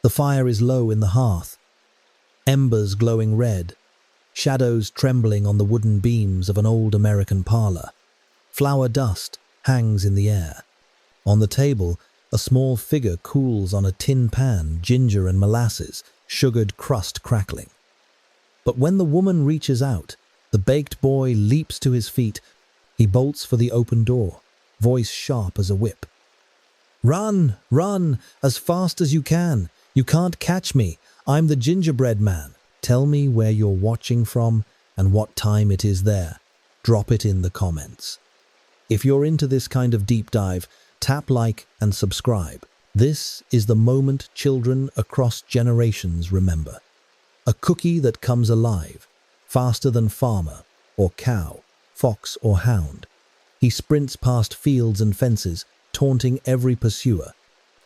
The fire is low in the hearth, embers glowing red, shadows trembling on the wooden beams of an old American parlor. Flour dust hangs in the air. On the table, a small figure cools on a tin pan, ginger and molasses, sugared crust crackling. But when the woman reaches out, the baked boy leaps to his feet. He bolts for the open door, voice sharp as a whip. "Run, run, as fast as you can. You can't catch me. I'm the Gingerbread Man. Tell me where you're watching from and what time it is there. Drop it in the comments." If you're into this kind of deep dive, tap like and subscribe. This is the moment children across generations remember. A cookie that comes alive, faster than farmer or cow, fox or hound. He sprints past fields and fences, taunting every pursuer.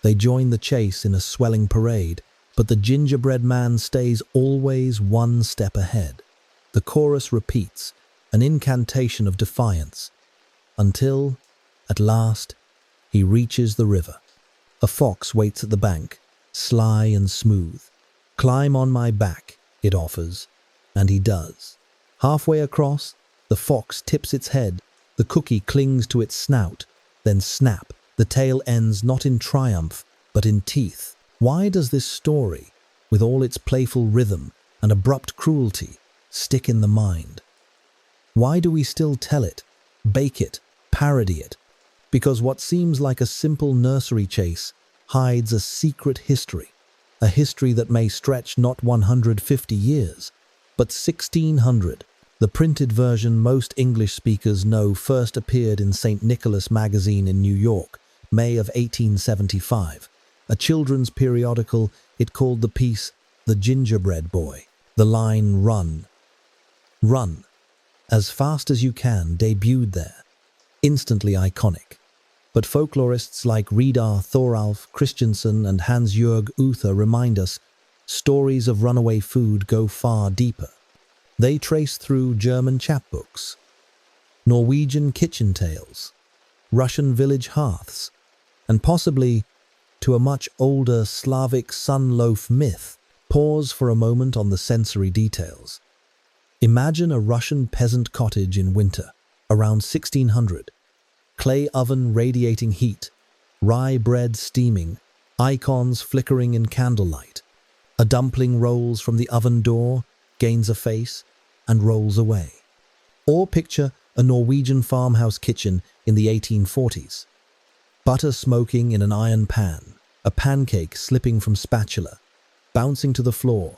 They join the chase in a swelling parade, but the Gingerbread Man stays always one step ahead. The chorus repeats, an incantation of defiance, until, at last, he reaches the river. A fox waits at the bank, sly and smooth. "Climb on my back," it offers, and he does. Halfway across, the fox tips its head, the cookie clings to its snout, then snap, the tail ends not in triumph, but in teeth. Why does this story, with all its playful rhythm and abrupt cruelty, stick in the mind? Why do we still tell it, bake it, parody it? Because what seems like a simple nursery chase hides a secret history, a history that may stretch not 150 years, but 1600. The printed version most English speakers know first appeared in St. Nicholas magazine in New York, May of 1875. A children's periodical, it called the piece "The Gingerbread Boy." The line "Run, run, as fast as you can" debuted there, instantly iconic. But folklorists like Reidar Thoralf Christensen and Hans-Jørg Uther remind us stories of runaway food go far deeper. They trace through German chapbooks, Norwegian kitchen tales, Russian village hearths, and possibly to a much older Slavic sun-loaf myth. Pause for a moment on the sensory details. Imagine a Russian peasant cottage in winter, around 1600. Clay oven radiating heat, rye bread steaming, icons flickering in candlelight. A dumpling rolls from the oven door, gains a face, and rolls away. Or picture a Norwegian farmhouse kitchen in the 1840s. Butter smoking in an iron pan, a pancake slipping from spatula, bouncing to the floor,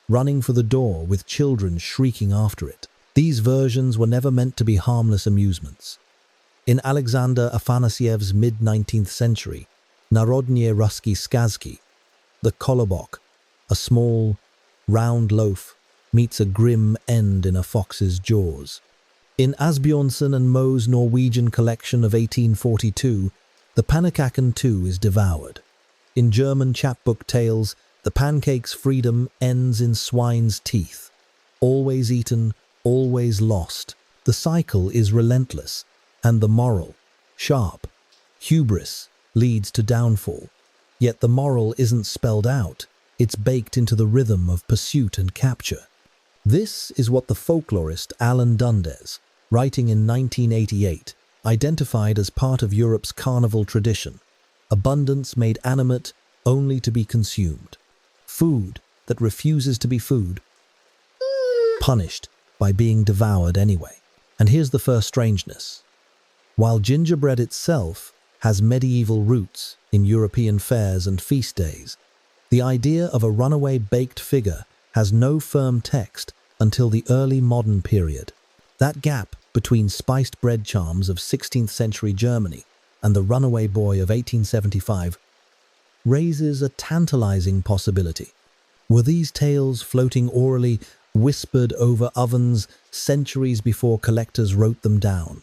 running for the door with children shrieking after it. These versions were never meant to be harmless amusements. In Alexander Afanasyev's mid-19th century, Narodnie Ruski Skazki, the kolobok, a small, round loaf, meets a grim end in a fox's jaws. In Asbjørnsen and Moe's Norwegian collection of 1842, the pannekaken too is devoured. In German chapbook tales, the pancake's freedom ends in swine's teeth. Always eaten, always lost. The cycle is relentless, and the moral, sharp. Hubris leads to downfall. Yet the moral isn't spelled out, it's baked into the rhythm of pursuit and capture. This is what the folklorist Alan Dundes, writing in 1988, identified as part of Europe's carnival tradition. Abundance made animate only to be consumed. Food that refuses to be food, punished by being devoured anyway. And here's the first strangeness. While gingerbread itself has medieval roots in European fairs and feast days, the idea of a runaway baked figure has no firm text until the early modern period. That gap between spiced bread charms of 16th century Germany and the runaway boy of 1875 raises a tantalizing possibility. Were these tales floating orally, whispered over ovens centuries before collectors wrote them down?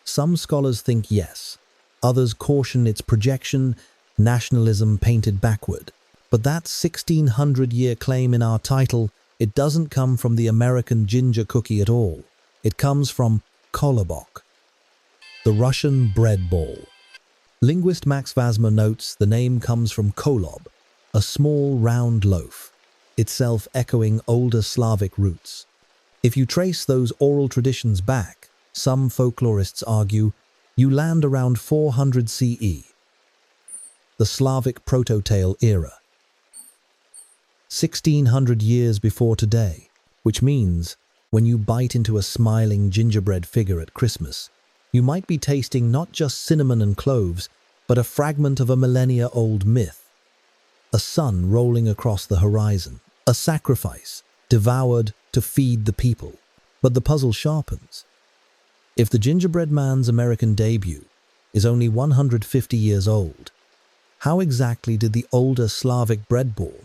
Some scholars think yes, others caution its projection, nationalism painted backward. But that 1600-year claim in our title, it doesn't come from the American ginger cookie at all. It comes from kolobok, the Russian bread ball. Linguist Max Vasmer notes the name comes from kolob, a small round loaf, itself echoing older Slavic roots. If you trace those oral traditions back, some folklorists argue, you land around 400 CE, the Slavic proto-tale era, 1600 years before today, which means when you bite into a smiling gingerbread figure at Christmas, you might be tasting not just cinnamon and cloves, but a fragment of a millennia-old myth, a sun rolling across the horizon, a sacrifice devoured to feed the people. But the puzzle sharpens. If the Gingerbread Man's American debut is only 150 years old, how exactly did the older Slavic bread ball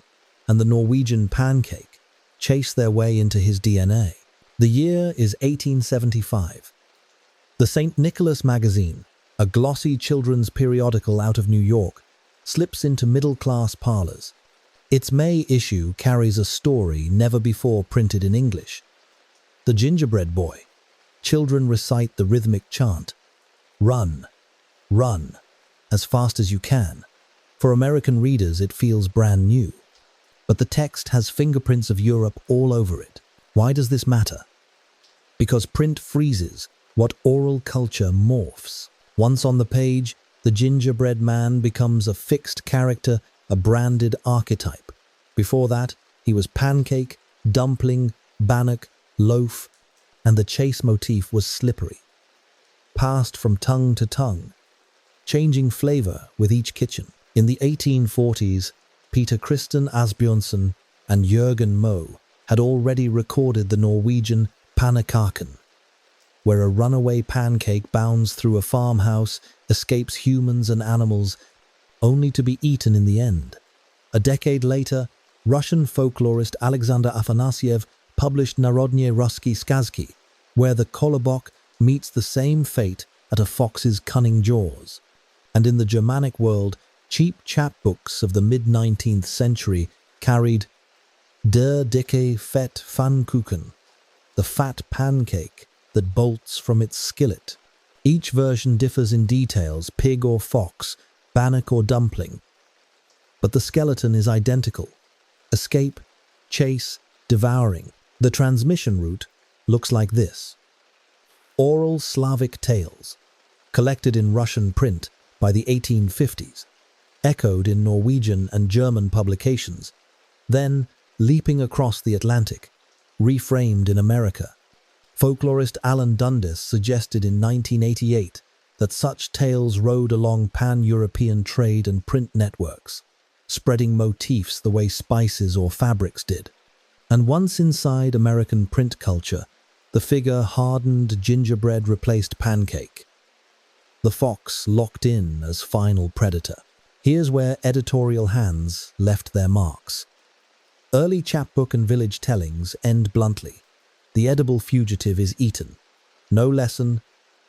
and the Norwegian pancake chase their way into his DNA? The year is 1875. The St. Nicholas magazine, a glossy children's periodical out of New York, slips into middle-class parlors. Its May issue carries a story never before printed in English. The Gingerbread Boy. Children recite the rhythmic chant, "Run, run, as fast as you can." For American readers, it feels brand new. But the text has fingerprints of Europe all over it. Why does this matter? Because print freezes what oral culture morphs. Once on the page, the Gingerbread Man becomes a fixed character, a branded archetype. Before that, he was pancake, dumpling, bannock, loaf, and the chase motif was slippery, passed from tongue to tongue, changing flavor with each kitchen. In the 1840s, Peter Christian Asbjørnsen and Jørgen Moe had already recorded the Norwegian pannekaken, where a runaway pancake bounds through a farmhouse, escapes humans and animals, only to be eaten in the end. A decade later, Russian folklorist Alexander Afanasyev published Narodnie Ruski Skazki, where the kolobok meets the same fate at a fox's cunning jaws. And in the Germanic world, cheap chapbooks of the mid-19th century carried Der dicke Fett Pfannkuchen, the fat pancake that bolts from its skillet. Each version differs in details, pig or fox, bannock or dumpling, but the skeleton is identical. Escape, chase, devouring. The transmission route looks like this. Oral Slavic tales, collected in Russian print by the 1850s, echoed in Norwegian and German publications, then leaping across the Atlantic, reframed in America. Folklorist Alan Dundas suggested in 1988 that such tales rode along pan-European trade and print networks, spreading motifs the way spices or fabrics did. And once inside American print culture, the figure hardened gingerbread replaced pancake. The fox locked in as final predator. Here's where editorial hands left their marks. Early chapbook and village tellings end bluntly. The edible fugitive is eaten. No lesson,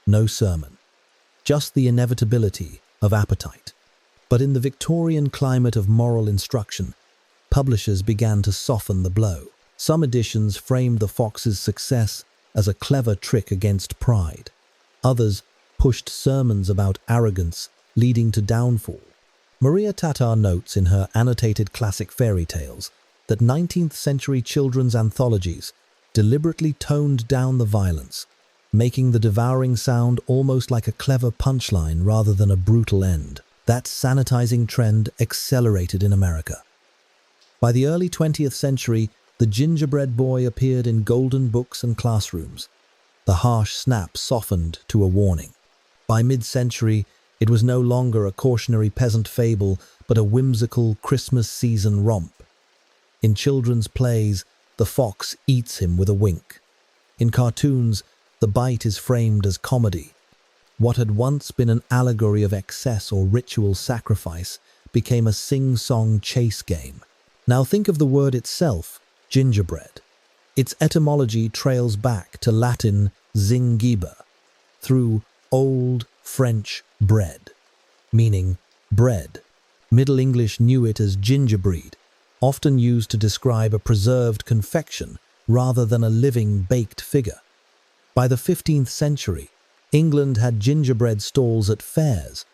no sermon. Just the inevitability of appetite. But in the Victorian climate of moral instruction, publishers began to soften the blow. Some editions framed the fox's success as a clever trick against pride. Others pushed sermons about arrogance, leading to downfall. Maria Tatar notes in her annotated classic fairy tales that 19th century children's anthologies deliberately toned down the violence, making the devouring sound almost like a clever punchline rather than a brutal end. That sanitizing trend accelerated in America. By the early 20th century, the gingerbread boy appeared in golden books and classrooms. The harsh snap softened to a warning. By mid-century, it was no longer a cautionary peasant fable, but a whimsical Christmas season romp. In children's plays, the fox eats him with a wink. In cartoons, the bite is framed as comedy. What had once been an allegory of excess or ritual sacrifice became a sing-song chase game. Now think of the word itself, gingerbread. Its etymology trails back to Latin zingiber, through Old French bread, meaning bread. Middle English knew it as gingerbread, often used to describe a preserved confection rather than a living baked figure. By the 15th century, England had gingerbread stalls at fairs.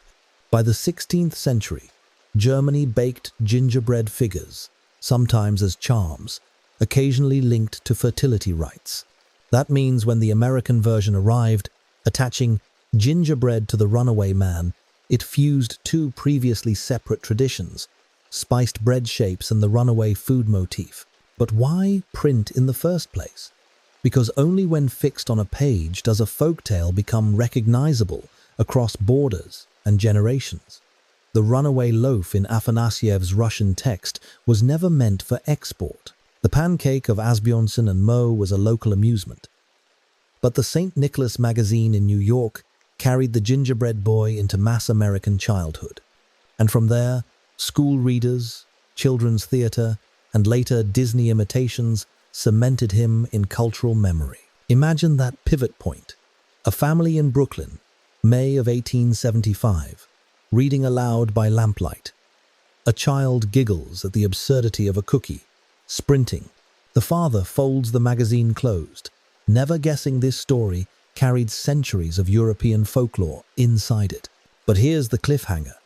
By the 16th century, Germany baked gingerbread figures, sometimes as charms, occasionally linked to fertility rites. That means when the American version arrived, attaching gingerbread to the runaway man, it fused two previously separate traditions, spiced bread shapes and the runaway food motif. But why print in the first place? Because only when fixed on a page does a folktale become recognizable across borders and generations. The runaway loaf in Afanasyev's Russian text was never meant for export. The pancake of Asbjørnsen and Moe was a local amusement. But the St. Nicholas magazine in New York carried the gingerbread boy into mass American childhood. And from there, school readers, children's theater, and later Disney imitations cemented him in cultural memory. Imagine that pivot point. A family in Brooklyn, May of 1875, reading aloud by lamplight. A child giggles at the absurdity of a cookie, sprinting. The father folds the magazine closed, never guessing this story carried centuries of European folklore inside it. But here's the cliffhanger.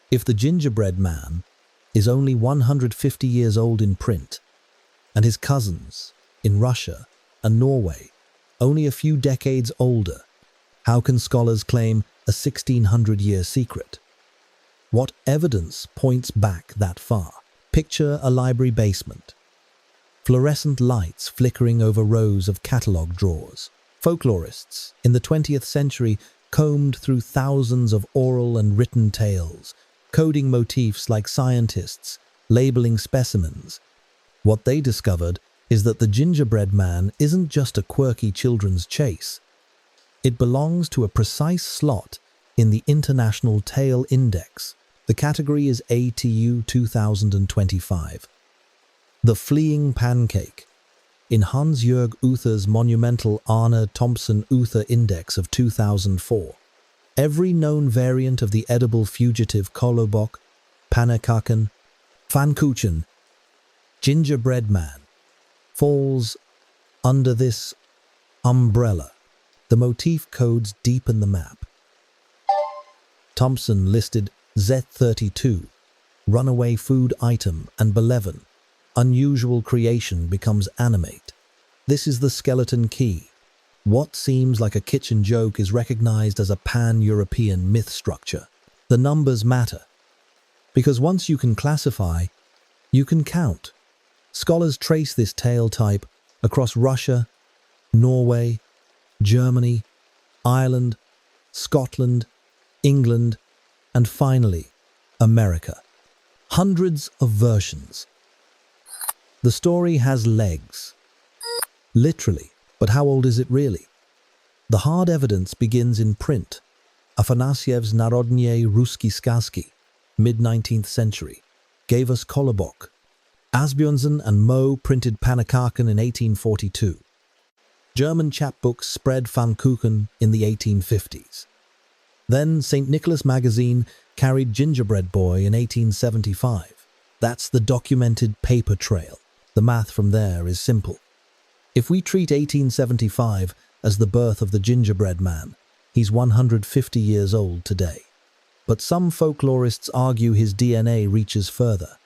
If the Gingerbread Man is only 150 years old in print, and his cousins in Russia and Norway only a few decades older, how can scholars claim a 1600-year secret? What evidence points back that far? Picture a library basement. Fluorescent lights flickering over rows of catalogue drawers. Folklorists in the 20th century combed through thousands of oral and written tales, coding motifs like scientists, labeling specimens. What they discovered is that the Gingerbread Man isn't just a quirky children's chase. It belongs to a precise slot in the International Tale Index. The category is ATU 2025. The Fleeing Pancake. In Hans-Jörg Uther's monumental Arne Thompson Uther Index of 2004, every known variant of the edible fugitive kolobok, pannekuchen, pfannkuchen, Gingerbread Man falls under this umbrella. The motif codes deepen the map. Thompson listed Z32, runaway food item, and Beleven, unusual creation becomes animate. This is the skeleton key. What seems like a kitchen joke is recognized as a pan-European myth structure. The numbers matter, because once you can classify, you can count. Scholars trace this tale type across Russia, Norway, Germany, Ireland, Scotland, England, and finally, America. Hundreds of versions. The story has legs. Literally, but how old is it really? The hard evidence begins in print. Afanasyev's Narodnie Ruski Skaski, mid-19th century, gave us kolobok. Asbjørnsen and Moe printed pannekuchen in 1842. German chapbooks spread pfannkuchen in the 1850s. Then St. Nicholas magazine carried Gingerbread Boy in 1875. That's the documented paper trail. The math from there is simple. If we treat 1875 as the birth of the Gingerbread Man, he's 150 years old today. But some folklorists argue his DNA reaches further.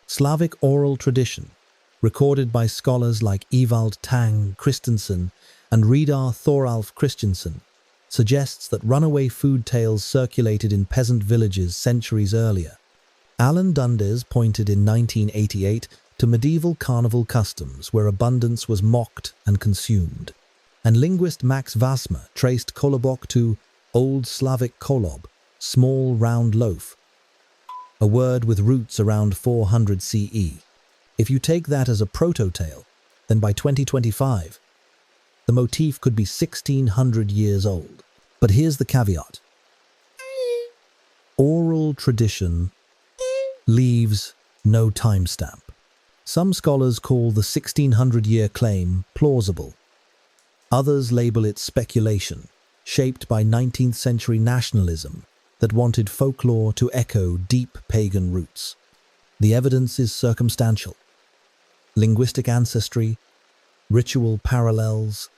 Slavic oral tradition, recorded by scholars like Evald Tang Christensen and Reidar Thoralf Christensen, suggests that runaway food tales circulated in peasant villages centuries earlier. Alan Dundes pointed in 1988 to medieval carnival customs where abundance was mocked and consumed. And linguist Max Vasmer traced kolobok to Old Slavic kolob, small round loaf, a word with roots around 400 CE. If you take that as a proto-tale, then by 2025, the motif could be 1600 years old. But here's the caveat. Oral tradition leaves no timestamp. Some scholars call the 1600-year claim plausible. Others label it speculation, shaped by 19th century nationalism that wanted folklore to echo deep pagan roots. The evidence is circumstantial. Linguistic ancestry, ritual parallels,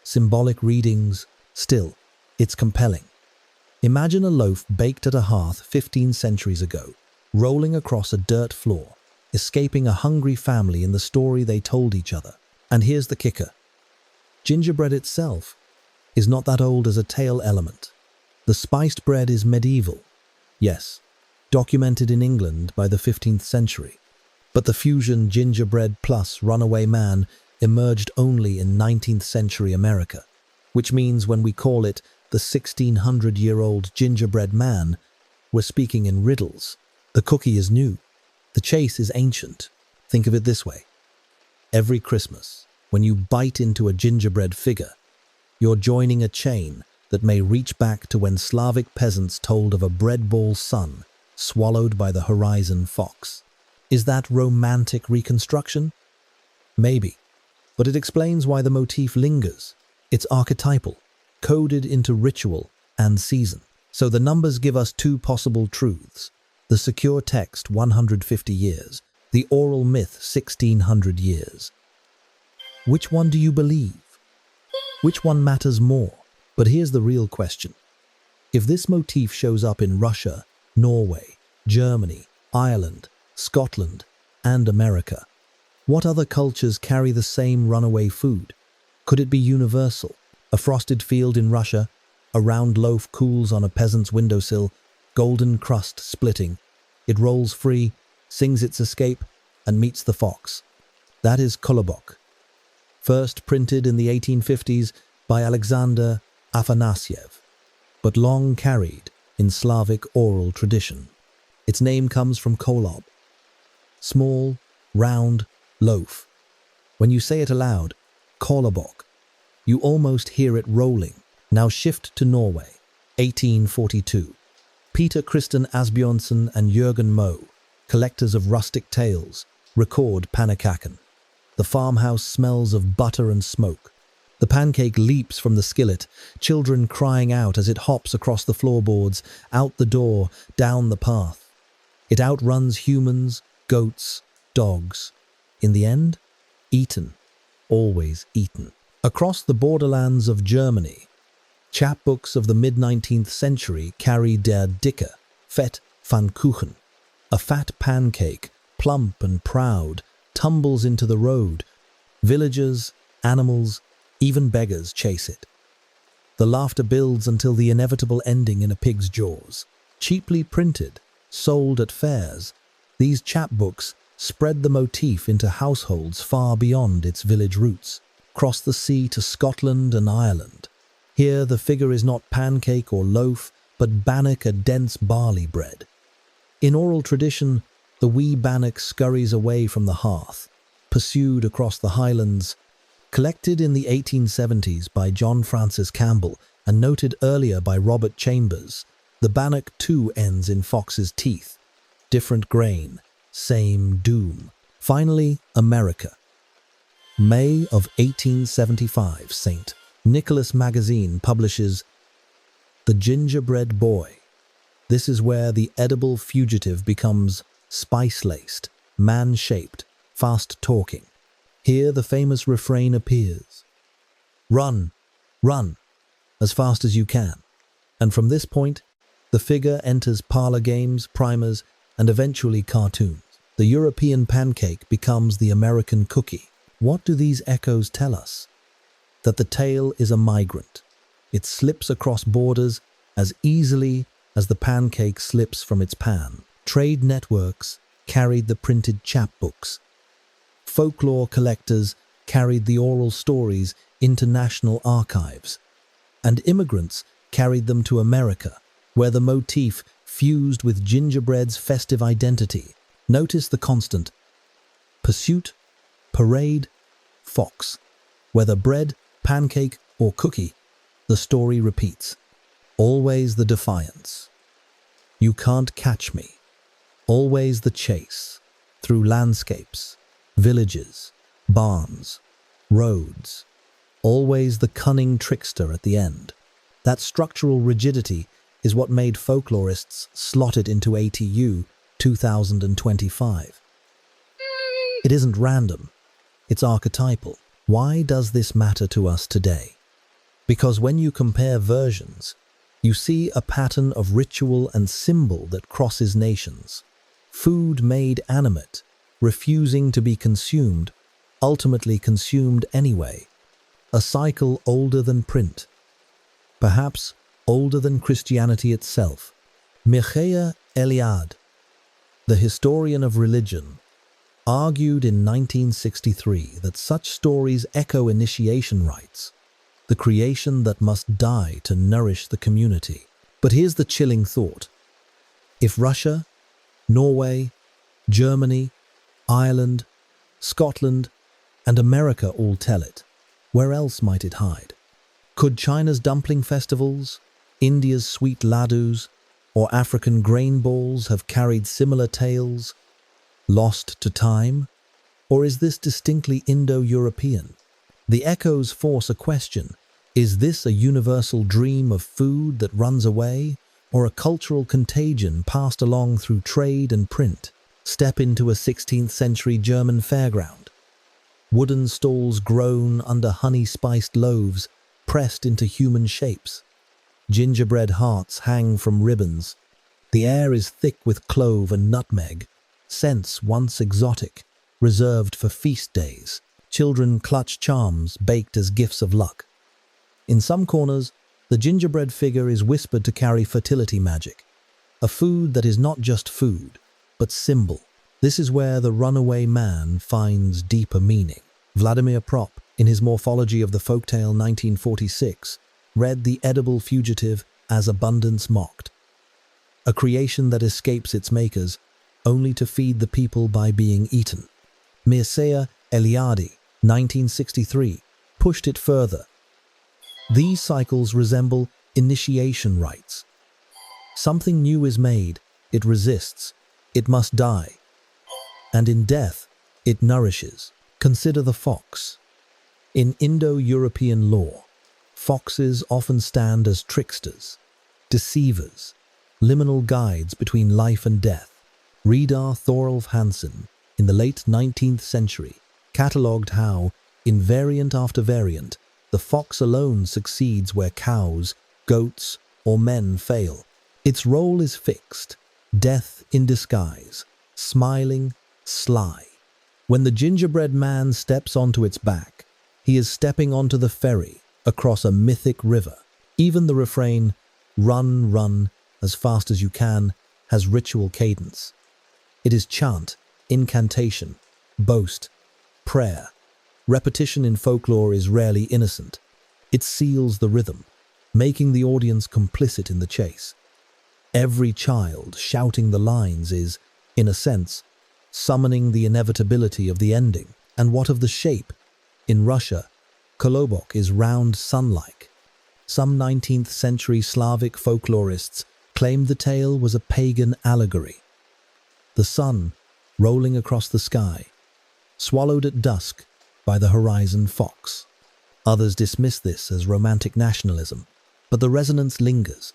symbolic readings, still, it's compelling. Imagine a loaf baked at a hearth 15 centuries ago, rolling across a dirt floor, escaping a hungry family in the story they told each other. And here's the kicker. Gingerbread itself is not that old as a tale element. The spiced bread is medieval, yes, documented in England by the 15th century. But the fusion gingerbread plus runaway man emerged only in 19th century America, which means when we call it the 1600-year-old gingerbread man, we're speaking in riddles. The cookie is new. The chase is ancient. Think of it this way. Every Christmas, when you bite into a gingerbread figure, you're joining a chain that may reach back to when Slavic peasants told of a bread ball son swallowed by the horizon fox. Is that romantic reconstruction? Maybe, but it explains why the motif lingers. It's archetypal, coded into ritual and season. So the numbers give us two possible truths. The secure text, 150 years. The oral myth, 1600 years. Which one do you believe? Which one matters more? But here's the real question. If this motif shows up in Russia, Norway, Germany, Ireland, Scotland, and America, what other cultures carry the same runaway food? Could it be universal? A frosted field in Russia, a round loaf cools on a peasant's windowsill, golden crust splitting. It rolls free, sings its escape, and meets the fox. That is kolobok. First printed in the 1850s by Alexander Afanasyev, but long carried in Slavic oral tradition. Its name comes from kolob, small, round, loaf. When you say it aloud, kolobok, you almost hear it rolling. Now shift to Norway, 1842. Peter Christian Asbjørnsen and Jørgen Moe, collectors of rustic tales, record pannekaken. The farmhouse smells of butter and smoke. The pancake leaps from the skillet, children crying out as it hops across the floorboards, out the door, down the path. It outruns humans, goats, dogs. In the end, eaten, always eaten. Across the borderlands of Germany, chapbooks of the mid-19th century carry der dicke, fett Pfannkuchen. A fat pancake, plump and proud, tumbles into the road. Villagers, animals, even beggars chase it. The laughter builds until the inevitable ending in a pig's jaws. Cheaply printed, sold at fairs, these chapbooks spread the motif into households far beyond its village roots, cross the sea to Scotland and Ireland. Here the figure is not pancake or loaf, but bannock, a dense barley bread. In oral tradition, the wee bannock scurries away from the hearth, pursued across the highlands. Collected in the 1870s by John Francis Campbell and noted earlier by Robert Chambers, the bannock too ends in fox's teeth. Different grain, same doom. Finally, America. May of 1875, St. Nicholas Magazine publishes The Gingerbread Boy. This is where the edible fugitive becomes spice-laced, man-shaped, fast-talking. Here the famous refrain appears. Run, run, as fast as you can. And from this point, the figure enters parlor games, primers, and eventually cartoons. The European pancake becomes the American cookie. What do these echoes tell us? That the tale is a migrant. It slips across borders as easily as the pancake slips from its pan. Trade networks carried the printed chapbooks. Folklore collectors carried the oral stories into national archives. And immigrants carried them to America, where the motif fused with gingerbread's festive identity. Notice the constant. Pursuit, parade, fox. Whether bread, pancake, or cookie, the story repeats. Always the defiance. You can't catch me. Always the chase. Through landscapes, villages, barns, roads. Always the cunning trickster at the end. That structural rigidity is what made folklorists slot it into ATU 2025. It isn't random. It's archetypal. Why does this matter to us today? Because when you compare versions, you see a pattern of ritual and symbol that crosses nations. Food made animate, refusing to be consumed, ultimately consumed anyway. A cycle older than print. Perhaps older than Christianity itself. Mircea Eliade, the historian of religion, argued in 1963 that such stories echo initiation rites, the creation that must die to nourish the community. But here's the chilling thought. If Russia, Norway, Germany, Ireland, Scotland, and America all tell it, where else might it hide? Could China's dumpling festivals, India's sweet laddus, or African grain balls have carried similar tales, lost to time? Or is this distinctly Indo-European? The echoes force a question. Is this a universal dream of food that runs away, or a cultural contagion passed along through trade and print? Step into a 16th century German fairground. Wooden stalls groan under honey-spiced loaves, pressed into human shapes. Gingerbread hearts hang from ribbons. The air is thick with clove and nutmeg, scents once exotic, reserved for feast days. Children clutch charms baked as gifts of luck. In some corners, the gingerbread figure is whispered to carry fertility magic, a food that is not just food, but symbol. This is where the runaway man finds deeper meaning. Vladimir Prop, in his Morphology of the Folktale 1946, read the edible fugitive as abundance mocked, a creation that escapes its makers only to feed the people by being eaten. Mircea Eliade, 1963, pushed it further. These cycles resemble initiation rites. Something new is made, it resists, it must die. And in death, it nourishes. Consider the fox. In Indo-European lore, foxes often stand as tricksters, deceivers, liminal guides between life and death. Reidar Thorolf Hansen, in the late 19th century, catalogued how, in variant after variant, the fox alone succeeds where cows, goats, or men fail. Its role is fixed, death in disguise, smiling, sly. When the gingerbread man steps onto its back, he is stepping onto the ferry across a mythic river. Even the refrain, "Run, run, as fast as you can," has ritual cadence. It is chant, incantation, boast, prayer. Repetition in folklore is rarely innocent. It seals the rhythm, making the audience complicit in the chase. Every child shouting the lines is, in a sense, summoning the inevitability of the ending. And what of the shape? In Russia, kolobok is round sun-like. Some 19th century Slavic folklorists claimed the tale was a pagan allegory. The sun, rolling across the sky, swallowed at dusk by the horizon fox. Others dismiss this as romantic nationalism, but the resonance lingers.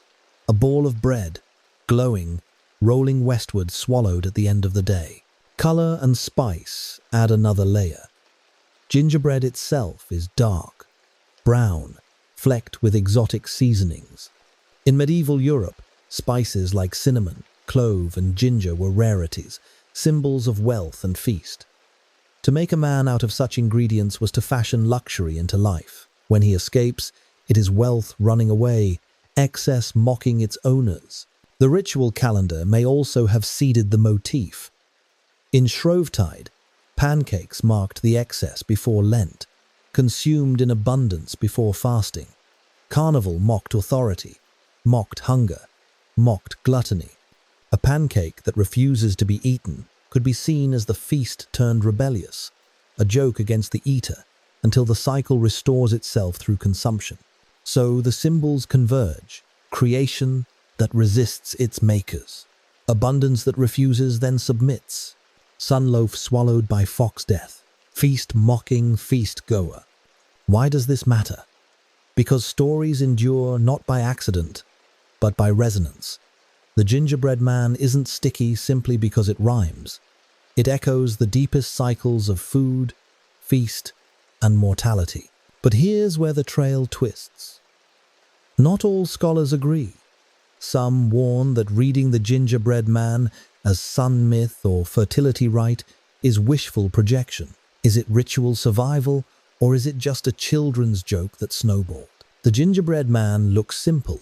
A ball of bread, glowing, rolling westward, swallowed at the end of the day. Color and spice add another layer. Gingerbread itself is dark, brown, flecked with exotic seasonings. In medieval Europe, spices like cinnamon, clove, and ginger were rarities, symbols of wealth and feast. To make a man out of such ingredients was to fashion luxury into life. When he escapes, it is wealth running away, excess mocking its owners. The ritual calendar may also have seeded the motif. In Shrovetide, pancakes marked the excess before Lent, consumed in abundance before fasting. Carnival mocked authority, mocked hunger, mocked gluttony. A pancake that refuses to be eaten could be seen as the feast turned rebellious, a joke against the eater, until the cycle restores itself through consumption. So the symbols converge: creation that resists its makers, abundance that refuses then submits, sun-loaf swallowed by fox death, feast mocking feast goer. Why does this matter? Because stories endure not by accident, but by resonance. The gingerbread man isn't sticky simply because it rhymes. It echoes the deepest cycles of food, feast, and mortality. But here's where the trail twists. Not all scholars agree. Some warn that reading the Gingerbread Man as sun myth or fertility rite is wishful projection. Is it ritual survival, or is it just a children's joke that snowballed? The gingerbread man looks simple,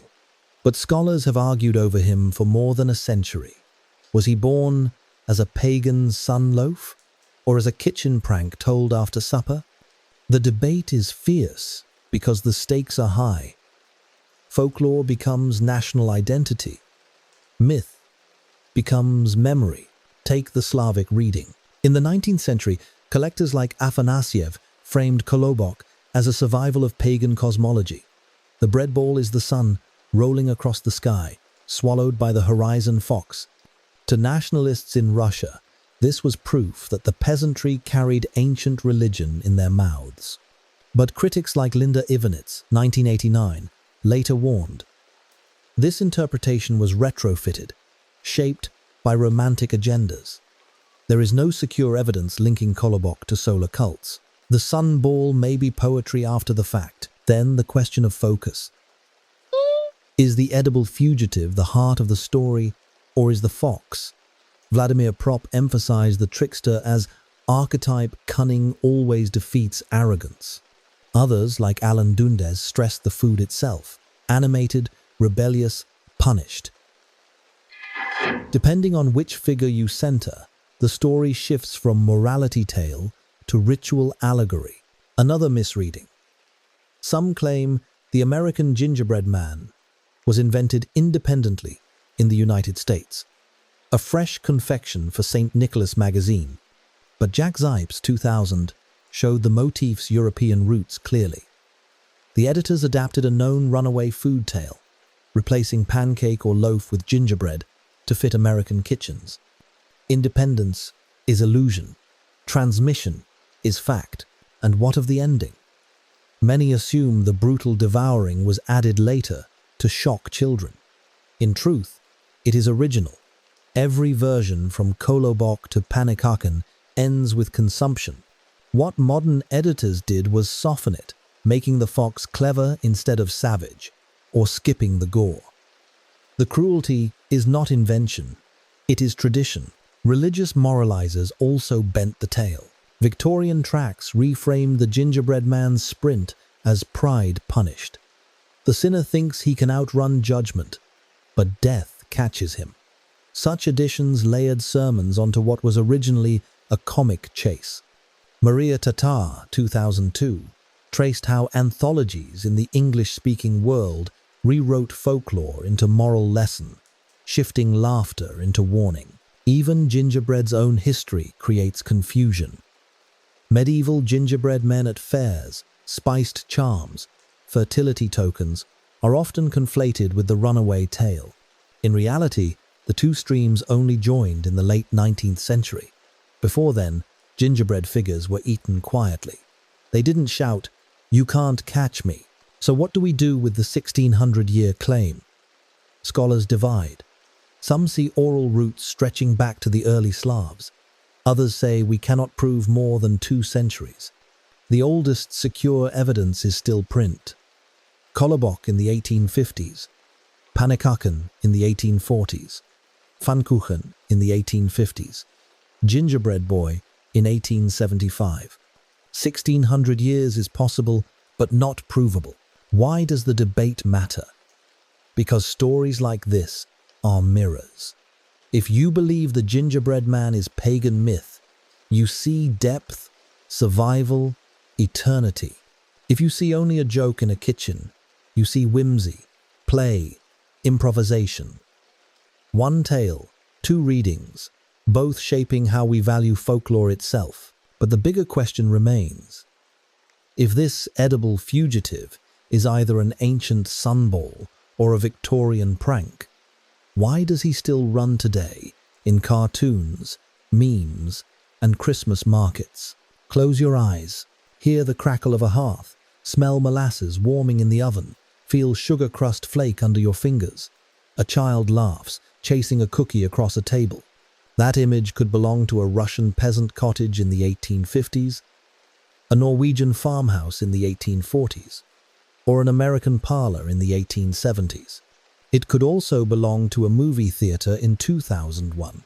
but scholars have argued over him for more than a century. Was he born as a pagan sun-loaf, or as a kitchen prank told after supper? The debate is fierce because the stakes are high. Folklore becomes national identity. Myth becomes memory. Take the Slavic reading. In the 19th century, collectors like Afanasiev framed kolobok as a survival of pagan cosmology. The bread ball is the sun rolling across the sky, swallowed by the horizon fox. To nationalists in Russia, this was proof that the peasantry carried ancient religion in their mouths. But critics like Linda Ivanitz, 1989, later warned, this interpretation was retrofitted, shaped by romantic agendas. There is no secure evidence linking kolobok to solar cults. The sun ball may be poetry after the fact. Then the question of focus. Is the edible fugitive the heart of the story, or is the fox? Vladimir Propp emphasized the trickster as archetype cunning always defeats arrogance. Others, like Alan Dundes, stressed the food itself, animated, rebellious, punished. Depending on which figure you center, the story shifts from morality tale to ritual allegory. Another misreading. Some claim the American gingerbread man was invented independently in the United States, a fresh confection for St. Nicholas magazine. But Jack Zipes, 2000, showed the motif's European roots clearly. The editors adapted a known runaway food tale, replacing pancake or loaf with gingerbread to fit American kitchens. Independence is illusion, transmission is fact, and what of the ending? Many assume the brutal devouring was added later to shock children. In truth, it is original. Every version from kolobok to panikaken ends with consumption. What modern editors did was soften it, making the fox clever instead of savage, or skipping the gore. The cruelty is not invention, it is tradition. Religious moralizers also bent the tale. Victorian tracts reframed the gingerbread man's sprint as pride punished. The sinner thinks he can outrun judgment, but death catches him. Such additions layered sermons onto what was originally a comic chase. Maria Tatar, 2002, traced how anthologies in the English-speaking world rewrote folklore into moral lesson, shifting laughter into warning. Even gingerbread's own history creates confusion. Medieval gingerbread men at fairs, spiced charms, fertility tokens are often conflated with the runaway tale. In reality, the two streams only joined in the late 19th century. Before then, gingerbread figures were eaten quietly. They didn't shout, "You can't catch me." So what do we do with the 1600-year claim? Scholars divide. Some see oral roots stretching back to the early Slavs. Others say we cannot prove more than 2 centuries. The oldest secure evidence is still print. Kolobok in the 1850s, panikaken in the 1840s, pfannkuchen in the 1850s, gingerbread boy in 1875. 1600 years is possible, but not provable. Why does the debate matter? Because stories like this are mirrors. If you believe the gingerbread man is pagan myth, you see depth, survival, eternity. If you see only a joke in a kitchen, you see whimsy, play, improvisation. One tale, 2 readings, both shaping how we value folklore itself. But the bigger question remains. If this edible fugitive is either an ancient sunball or a Victorian prank, why does he still run today in cartoons, memes, and Christmas markets? Close your eyes, hear the crackle of a hearth, smell molasses warming in the oven, feel sugar crust flake under your fingers. A child laughs, chasing a cookie across a table. That image could belong to a Russian peasant cottage in the 1850s, a Norwegian farmhouse in the 1840s, or an American parlor in the 1870s. It could also belong to a movie theater in 2001.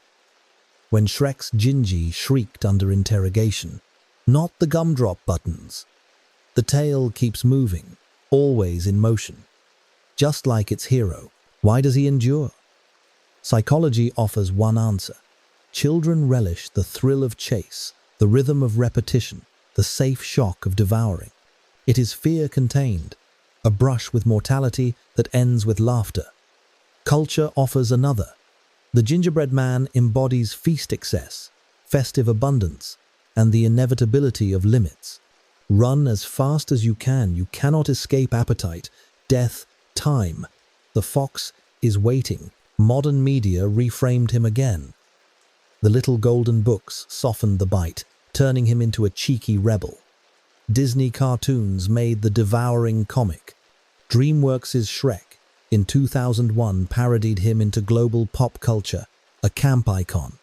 when Shrek's Gingy shrieked under interrogation. Not the gumdrop buttons. The tail keeps moving, always in motion. Just like its hero, why does he endure? Psychology offers one answer. Children relish the thrill of chase, the rhythm of repetition, the safe shock of devouring. It is fear contained, a brush with mortality that ends with laughter. Culture offers another. The Gingerbread Man embodies feast excess, festive abundance, and the inevitability of limits. Run as fast as you cannot escape appetite, death, time. The fox is waiting. Modern media reframed him again. The little golden books softened the bite, turning him into a cheeky rebel. Disney cartoons made the devouring comic. DreamWorks' Shrek, in 2001, parodied him into global pop culture, a camp icon.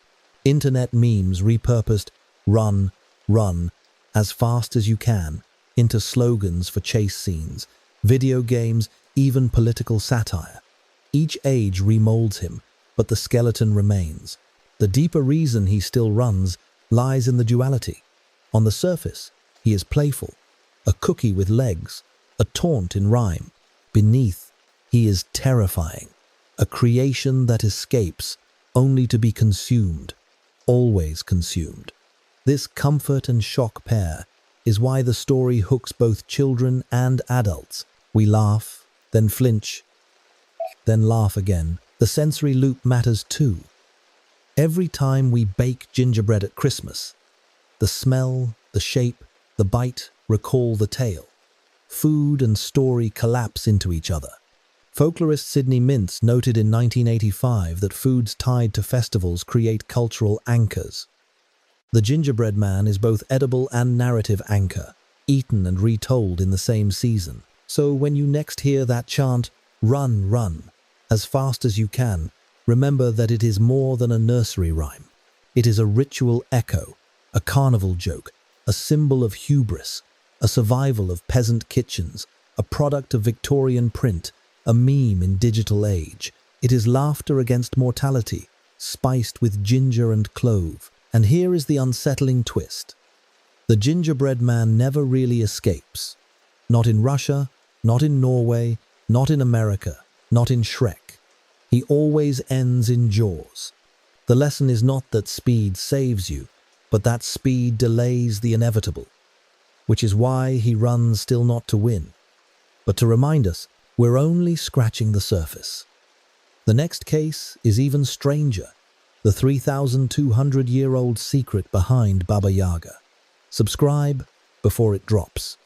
Internet memes repurposed "run, run, as fast as you can" into slogans for chase scenes, video games, even political satire. Each age remolds him, but the skeleton remains. The deeper reason he still runs lies in the duality. On the surface, he is playful, a cookie with legs, a taunt in rhyme. Beneath, he is terrifying, a creation that escapes, only to be consumed, always consumed. This comfort and shock pair is why the story hooks both children and adults. We laugh, then flinch, then laugh again. The sensory loop matters too. Every time we bake gingerbread at Christmas, the smell, the shape, the bite recall the tale. Food and story collapse into each other. Folklorist Sidney Mintz noted in 1985 that foods tied to festivals create cultural anchors. The Gingerbread Man is both edible and narrative anchor, eaten and retold in the same season. So when you next hear that chant, "Run, run, as fast as you can," remember that it is more than a nursery rhyme. It is a ritual echo, a carnival joke, a symbol of hubris, a survival of peasant kitchens, a product of Victorian print, a meme in digital age. It is laughter against mortality, spiced with ginger and clove. And here is the unsettling twist. The Gingerbread Man never really escapes. Not in Russia, not in Norway, not in America, not in Shrek. He always ends in Jaws. The lesson is not that speed saves you, but that speed delays the inevitable, which is why he runs still not to win, but to remind us we're only scratching the surface. The next case is even stranger, the 3,200-year-old secret behind Baba Yaga. Subscribe before it drops.